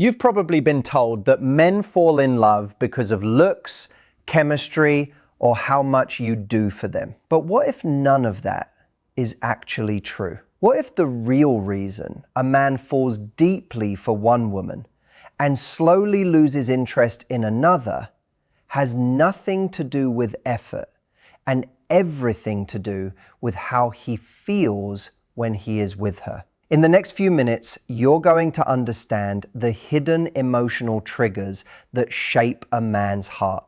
You've probably been told that men fall in love because of looks, chemistry, or how much you do for them. But what if none of that is actually true? What if the real reason a man falls deeply for one woman and slowly loses interest in another has nothing to do with effort and everything to do with how he feels when he is with her? In the next few minutes, you're going to understand the hidden emotional triggers that shape a man's heart.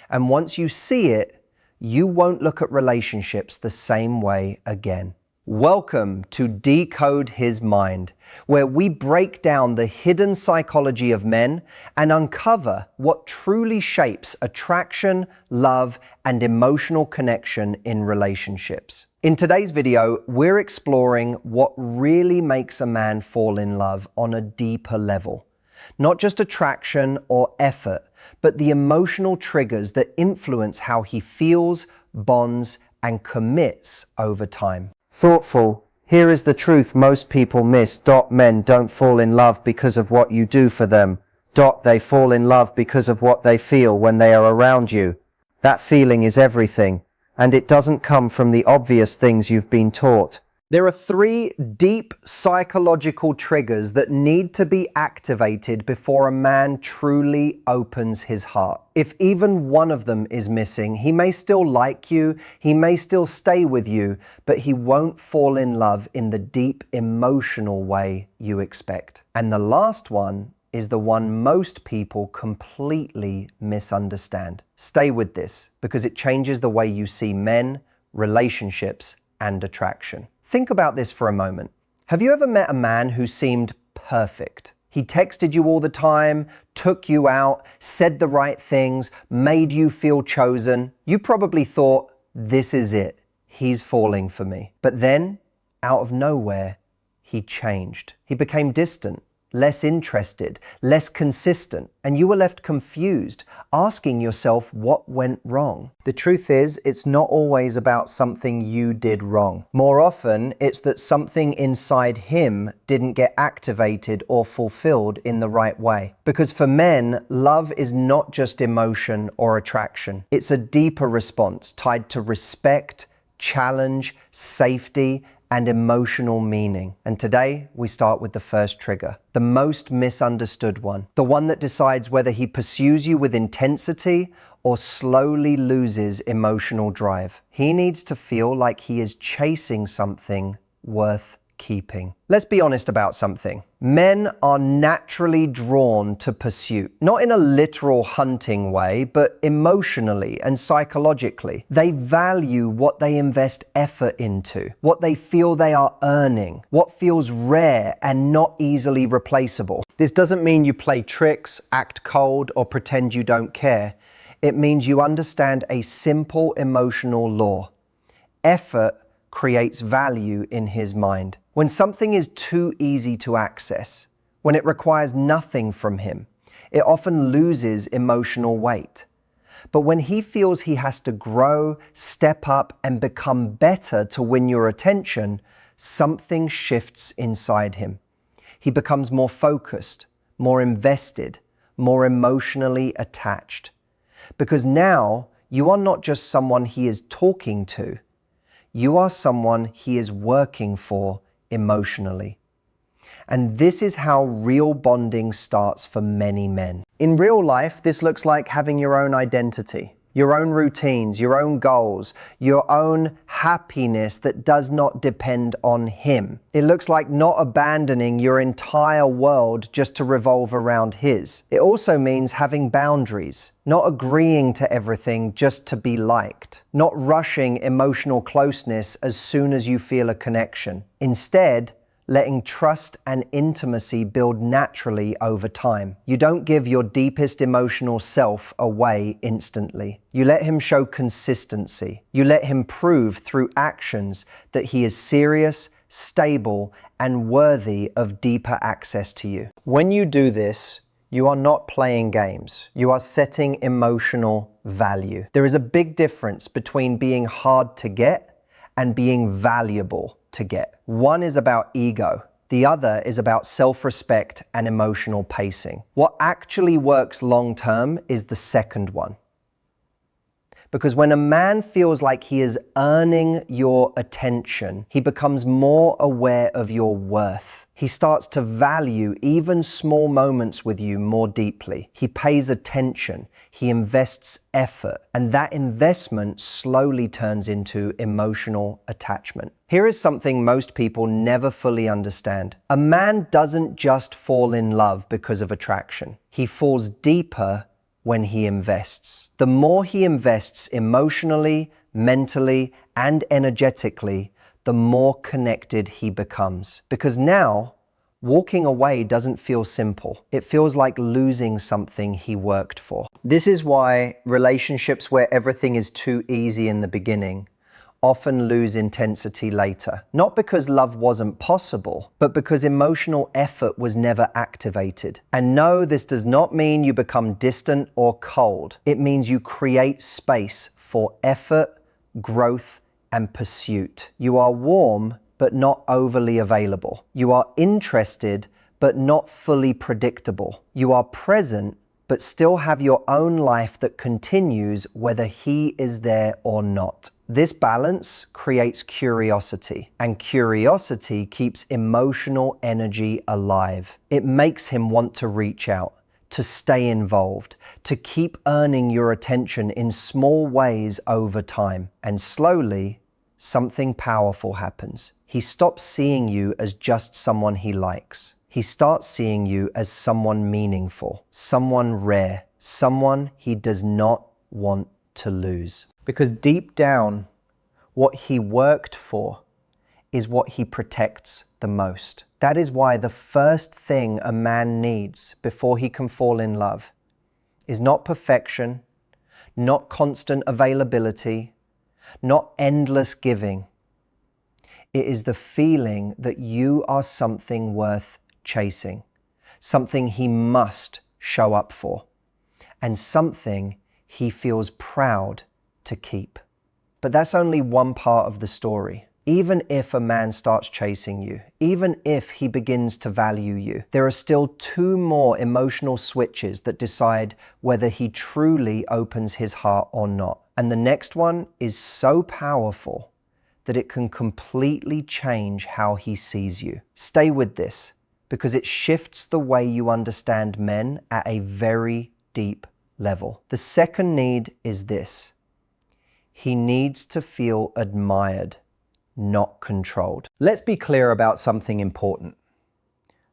And once you see it, you won't look at relationships the same way again. Welcome to Decode His Mind, where we break down the hidden psychology of men and uncover what truly shapes attraction, love, and emotional connection in relationships. In today's video, we're exploring what really makes a man fall in love on a deeper level. Not just attraction or effort, but the emotional triggers that influence how he feels, bonds, and commits over time. Thoughtful. Here is the truth most people miss. Men don't fall in love because of what you do for them. They fall in love because of what they feel when they are around you. That feeling is everything, and it doesn't come from the obvious things you've been taught. There are 3 deep psychological triggers that need to be activated before a man truly opens his heart. If even one of them is missing, he may still like you, he may still stay with you, but he won't fall in love in the deep emotional way you expect. And the last one is the one most people completely misunderstand. Stay with this, because it changes the way you see men, relationships, and attraction. Think about this for a moment. Have you ever met a man who seemed perfect? He texted you all the time, took you out, said the right things, made you feel chosen. You probably thought, this is it. He's falling for me. But then, out of nowhere, he changed. He became distant, less interested, less consistent, and you were left confused, asking yourself what went wrong. The truth is, it's not always about something you did wrong. More often, it's that something inside him didn't get activated or fulfilled in the right way. Because for men, love is not just emotion or attraction. It's a deeper response tied to respect, challenge, safety, and emotional meaning. And today, we start with the first trigger, the most misunderstood one, the one that decides whether he pursues you with intensity or slowly loses emotional drive. He needs to feel like he is chasing something worth keeping. Let's be honest about something. Men are naturally drawn to pursuit, not in a literal hunting way, but emotionally and psychologically. They value what they invest effort into, what they feel they are earning, what feels rare and not easily replaceable. This doesn't mean you play tricks, act cold, or pretend you don't care. It means you understand a simple emotional law. Effort creates value in his mind. When something is too easy to access, when it requires nothing from him, it often loses emotional weight. But when he feels he has to grow, step up, and become better to win your attention, something shifts inside him. He becomes more focused, more invested, more emotionally attached. Because now you are not just someone he is talking to, you are someone he is working for emotionally. And this is how real bonding starts for many men. In real life, this looks like having your own identity, your own routines, your own goals, your own happiness that does not depend on him. It looks like not abandoning your entire world just to revolve around his. It also means having boundaries, not agreeing to everything just to be liked, not rushing emotional closeness as soon as you feel a connection. Instead, letting trust and intimacy build naturally over time. You don't give your deepest emotional self away instantly. You let him show consistency. You let him prove through actions that he is serious, stable, and worthy of deeper access to you. When you do this, you are not playing games. You are setting emotional value. There is a big difference between being hard to get and being valuable to get. One is about ego. The other is about self-respect and emotional pacing. What actually works long-term is the second one. Because when a man feels like he is earning your attention, he becomes more aware of your worth. He starts to value even small moments with you more deeply. He pays attention, he invests effort, and that investment slowly turns into emotional attachment. Here is something most people never fully understand. A man doesn't just fall in love because of attraction. He falls deeper when he invests. The more he invests emotionally, mentally, and energetically, the more connected he becomes. Because now, walking away doesn't feel simple. It feels like losing something he worked for. This is why relationships where everything is too easy in the beginning often lose intensity later. Not because love wasn't possible, but because emotional effort was never activated. And no, this does not mean you become distant or cold. It means you create space for effort, growth, and pursuit. You are warm, but not overly available. You are interested, but not fully predictable. You are present, but still have your own life that continues whether he is there or not. This balance creates curiosity, and curiosity keeps emotional energy alive. It makes him want to reach out, to stay involved, to keep earning your attention in small ways over time. And slowly, something powerful happens. He stops seeing you as just someone he likes. He starts seeing you as someone meaningful, someone rare, someone he does not want to lose. Because deep down, what he worked for is what he protects the most. That is why the first thing a man needs before he can fall in love is not perfection, not constant availability, not endless giving. It is the feeling that you are something worth chasing, something he must show up for, and something he feels proud to keep. But that's only one part of the story. Even if a man starts chasing you, even if he begins to value you, there are still two more emotional switches that decide whether he truly opens his heart or not. And the next one is so powerful that it can completely change how he sees you. Stay with this, because it shifts the way you understand men at a very deep level. The second need is this. He needs to feel admired, not controlled. Let's be clear about something important.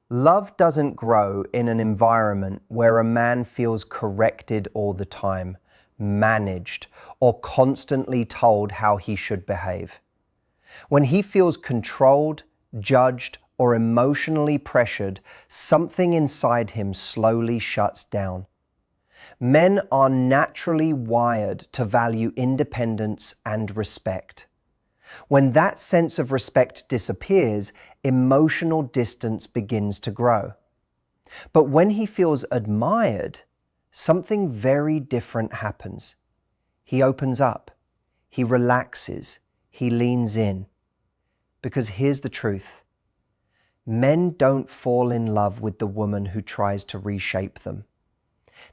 Love doesn't grow in an environment where a man feels corrected all the time, managed, or constantly told how he should behave. When he feels controlled, judged, or emotionally pressured, something inside him slowly shuts down. Men are naturally wired to value independence and respect. When that sense of respect disappears, emotional distance begins to grow. But when he feels admired, something very different happens. He opens up, he relaxes, he leans in. Because here's the truth. Men don't fall in love with the woman who tries to reshape them.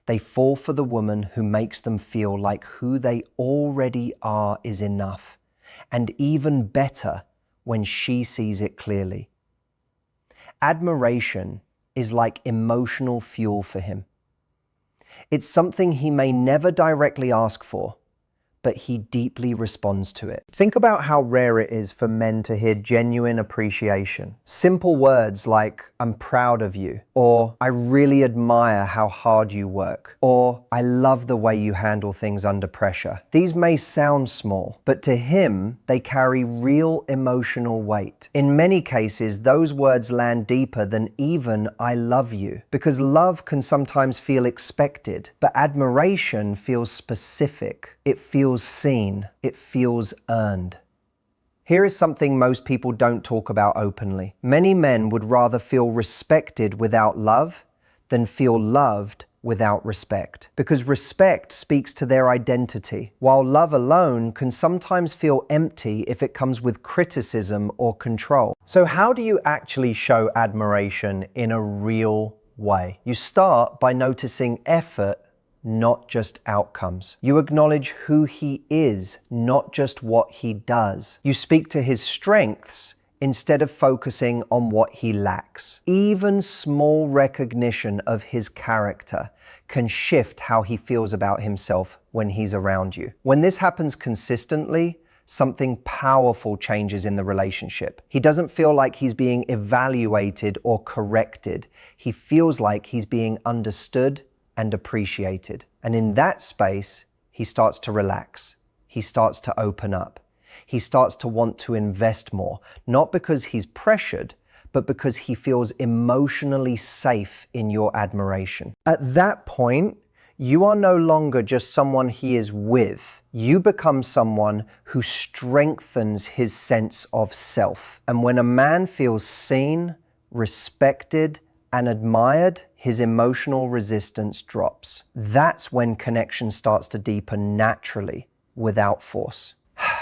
They fall for the woman who makes them feel like who they already are is enough, and even better when she sees it clearly. Admiration is like emotional fuel for him. It's something he may never directly ask for, but he deeply responds to it. Think about how rare it is for men to hear genuine appreciation. Simple words like, "I'm proud of you," or "I really admire how hard you work," or "I love the way you handle things under pressure." These may sound small, but to him, they carry real emotional weight. In many cases, those words land deeper than even "I love you," because love can sometimes feel expected, but admiration feels specific. It feels seen, it feels earned. Here is something most people don't talk about openly. Many men would rather feel respected without love than feel loved without respect, because respect speaks to their identity, while love alone can sometimes feel empty if it comes with criticism or control. So how do you actually show admiration in a real way? You start by noticing effort, not just outcomes. You acknowledge who he is, not just what he does. You speak to his strengths instead of focusing on what he lacks. Even small recognition of his character can shift how he feels about himself when he's around you. When this happens consistently, something powerful changes in the relationship. He doesn't feel like he's being evaluated or corrected. He feels like he's being understood and appreciated. And in that space, he starts to relax. He starts to open up. He starts to want to invest more, not because he's pressured, but because he feels emotionally safe in your admiration. At that point, you are no longer just someone he is with. You become someone who strengthens his sense of self. And when a man feels seen, respected, and admired, his emotional resistance drops. That's when connection starts to deepen naturally, without force.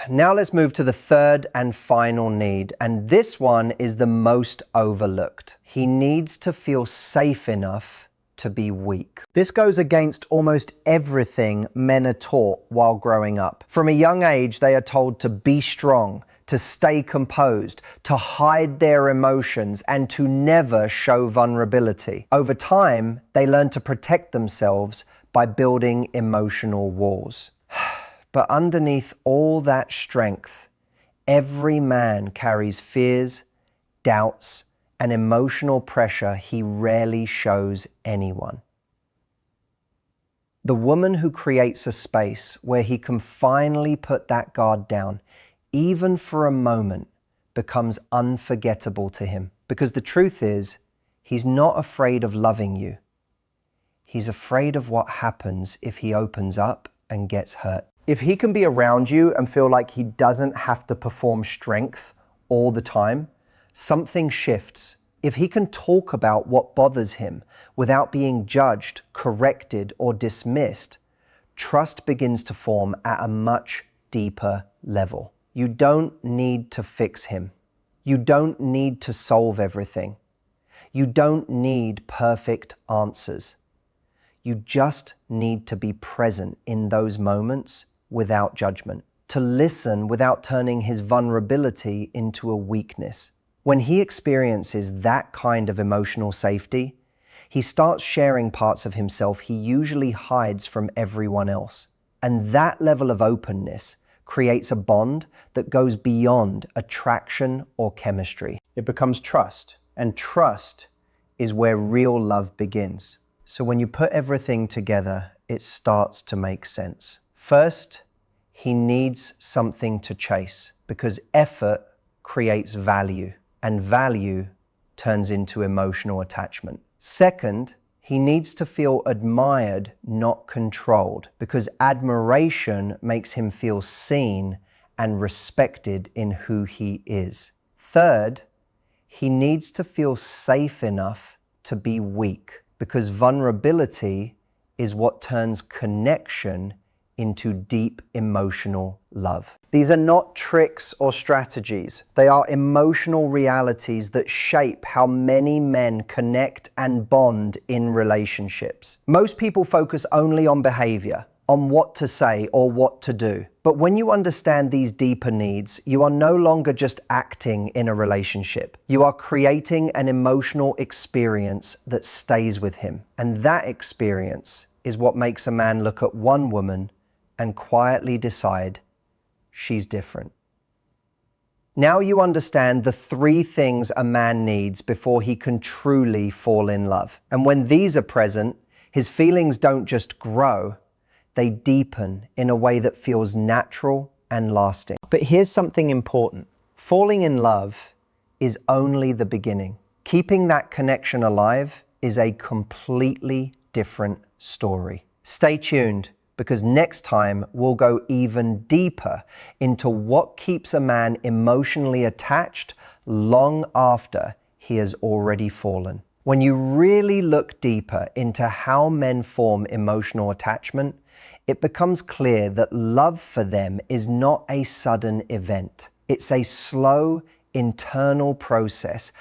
Now let's move to the third and final need, and this one is the most overlooked. He needs to feel safe enough to be weak. This goes against almost everything men are taught while growing up. From a young age, they are told to be strong, to stay composed, to hide their emotions, and to never show vulnerability. Over time, they learn to protect themselves by building emotional walls. But underneath all that strength, every man carries fears, doubts, and emotional pressure he rarely shows anyone. The woman who creates a space where he can finally put that guard down, even for a moment, becomes unforgettable to him. Because the truth is, he's not afraid of loving you. He's afraid of what happens if he opens up and gets hurt. If he can be around you and feel like he doesn't have to perform strength all the time, something shifts. If he can talk about what bothers him without being judged, corrected, or dismissed, trust begins to form at a much deeper level. You don't need to fix him. You don't need to solve everything. You don't need perfect answers. You just need to be present in those moments without judgment, to listen without turning his vulnerability into a weakness. When he experiences that kind of emotional safety, he starts sharing parts of himself he usually hides from everyone else. And that level of openness creates a bond that goes beyond attraction or chemistry. It becomes trust, and trust is where real love begins. So when you put everything together, it starts to make sense. First, he needs something to chase, because effort creates value, and value turns into emotional attachment. Second, he needs to feel admired, not controlled, because admiration makes him feel seen and respected in who he is. Third, he needs to feel safe enough to be weak, because vulnerability is what turns connection into deep emotional love. These are not tricks or strategies. They are emotional realities that shape how many men connect and bond in relationships. Most people focus only on behavior, on what to say or what to do. But when you understand these deeper needs, you are no longer just acting in a relationship. You are creating an emotional experience that stays with him. And that experience is what makes a man look at one woman and quietly decide she's different. Now you understand the 3 things a man needs before he can truly fall in love. And when these are present, his feelings don't just grow, they deepen in a way that feels natural and lasting. But here's something important. Falling in love is only the beginning. Keeping that connection alive is a completely different story. Stay tuned, because next time we'll go even deeper into what keeps a man emotionally attached long after he has already fallen. When you really look deeper into how men form emotional attachment, it becomes clear that love for them is not a sudden event. It's a slow, internal process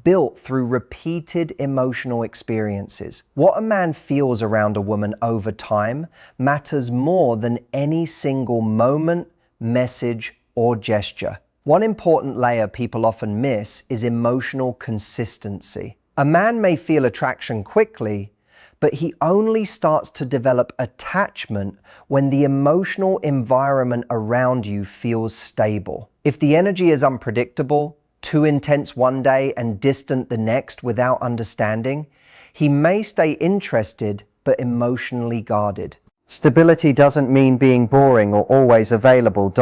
built through repeated emotional experiences. What a man feels around a woman over time matters more than any single moment, message, or gesture. One important layer people often miss is emotional consistency. A man may feel attraction quickly, but he only starts to develop attachment when the emotional environment around you feels stable. If the energy is unpredictable, too intense one day and distant the next without understanding, he may stay interested but emotionally guarded. Stability doesn't mean being boring or always available.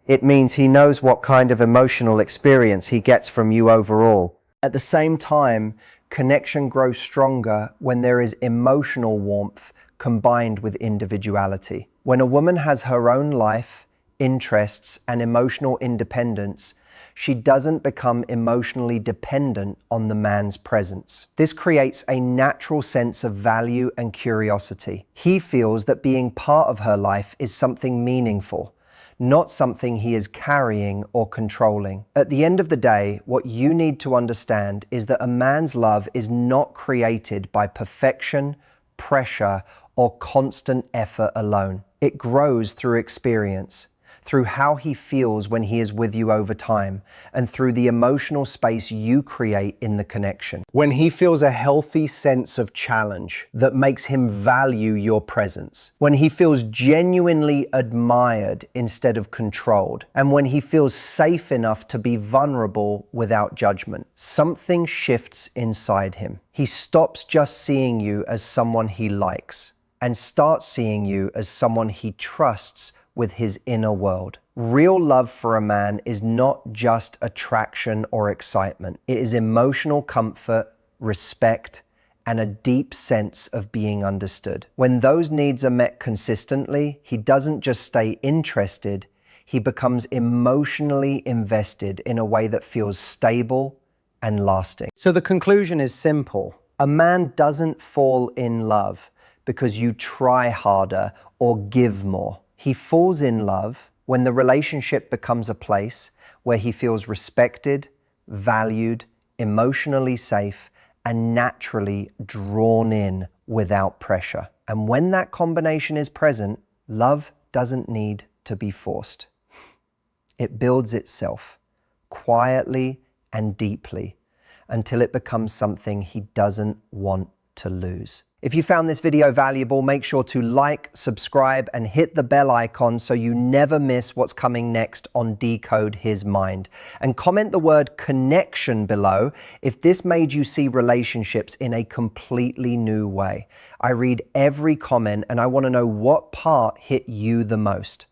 It means he knows what kind of emotional experience he gets from you overall. At the same time, connection grows stronger when there is emotional warmth combined with individuality. When a woman has her own life, interests, and emotional independence, she doesn't become emotionally dependent on the man's presence. This creates a natural sense of value and curiosity. He feels that being part of her life is something meaningful, not something he is carrying or controlling. At the end of the day, what you need to understand is that a man's love is not created by perfection, pressure, or constant effort alone. It grows through experience, through how he feels when he is with you over time, and through the emotional space you create in the connection. When he feels a healthy sense of challenge that makes him value your presence, when he feels genuinely admired instead of controlled, and when he feels safe enough to be vulnerable without judgment, something shifts inside him. He stops just seeing you as someone he likes and starts seeing you as someone he trusts with his inner world. Real love for a man is not just attraction or excitement. It is emotional comfort, respect, and a deep sense of being understood. When those needs are met consistently, he doesn't just stay interested, he becomes emotionally invested in a way that feels stable and lasting. So the conclusion is simple. A man doesn't fall in love because you try harder or give more. He falls in love when the relationship becomes a place where he feels respected, valued, emotionally safe, and naturally drawn in without pressure. And when that combination is present, love doesn't need to be forced. It builds itself quietly and deeply until it becomes something he doesn't want to lose. If you found this video valuable, make sure to like, subscribe, and hit the bell icon so you never miss what's coming next on Decode His Mind. And comment the word connection below if this made you see relationships in a completely new way. I read every comment and I want to know what part hit you the most.